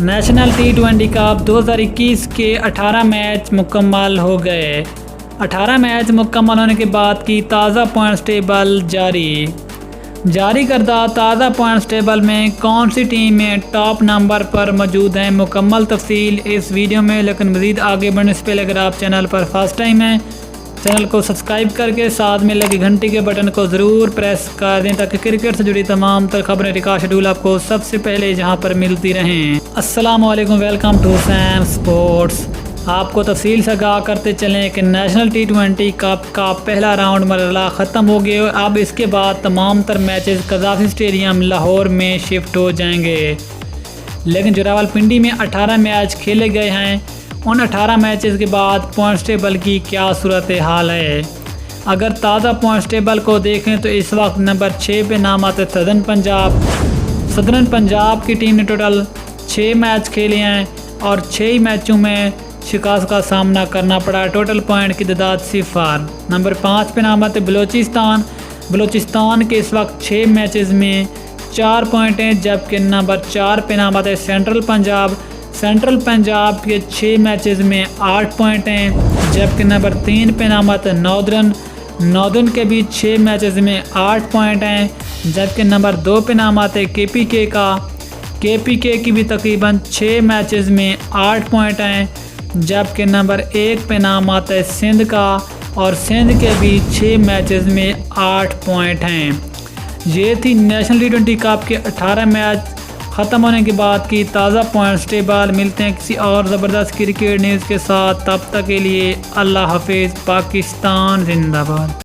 National टी20 cup 2021 के 18 match मुकम्मल हो गए। 18 मैच मुकम्मल होने के बाद की ताज़ा पॉइंट्स टेबल जारी करदा ताज़ा पॉइंट्स टेबल में कौन सी टीमें टॉप नंबर पर मौजूद हैं, मुकम्मल तफसील इस वीडियो में। लेकिन मज़ीद आगे बढ़ने से पहले अगर आप चैनल पर फर्स्ट टाइम हैं, चैनल को सब्सक्राइब करके साथ में लगी घंटी के बटन को ज़रूर प्रेस कर दें ताकि क्रिकेट से जुड़ी तमाम तर खबरें रिकॉर्ड शेड्यूल आपको सबसे पहले जहां पर मिलती रहें। अस्सलाम वालेकुम, वेलकम टू सैम स्पोर्ट्स। आपको तफसील से आगाह करते चलें कि नेशनल टी20 कप का पहला राउंड मरहला ख़त्म हो गया। अब इसके बाद तमाम तर मैचेस कज़ाफ़ी स्टेडियम लाहौर में शिफ्ट हो जाएंगे। लेकिन जो रावलपिंडी में 18 मैच खेले गए हैं, उन 18 मैचेस के बाद पॉइंट्स टेबल की क्या सूरत हाल है। अगर ताज़ा पॉइंट्स टेबल को देखें तो इस वक्त नंबर 6 पे नाम आता है सदर्न पंजाब। सदर्न पंजाब की टीम ने टोटल 6 मैच खेले हैं और 6 मैचों में शिकस्त का सामना करना पड़ा। टोटल पॉइंट की तादाद 0। नंबर 5 पे नाम आता है बलोचिस्तान के इस वक्त 6 मैचेस में 4 पॉइंट हैं, जबकि नंबर 4 पे नाम आता है सेंट्रल पंजाब के 6 मैचेस में 8 पॉइंट हैं, जबकि नंबर 3 पे नाम आता है नॉर्दर्न के भी 6 मैचेस में 8 पॉइंट हैं, जबकि नंबर 2 पे नाम आता है केपीके की भी तकरीबन 6 मैचेस में 8 पॉइंट हैं, जबकि नंबर 1 पे नाम आता है सिंध का और सिंध के भी 6 मैचेस में 8 पॉइंट हैं। ये थी नेशनल टी20 कप के 18 मैच ख़त्म होने के बाद की ताज़ा पॉइंट्स टेबल। मिलते हैं किसी और ज़बरदस्त क्रिकेट न्यूज़ के साथ, तब तक के लिए अल्लाह हाफिज़। पाकिस्तान जिंदाबाद।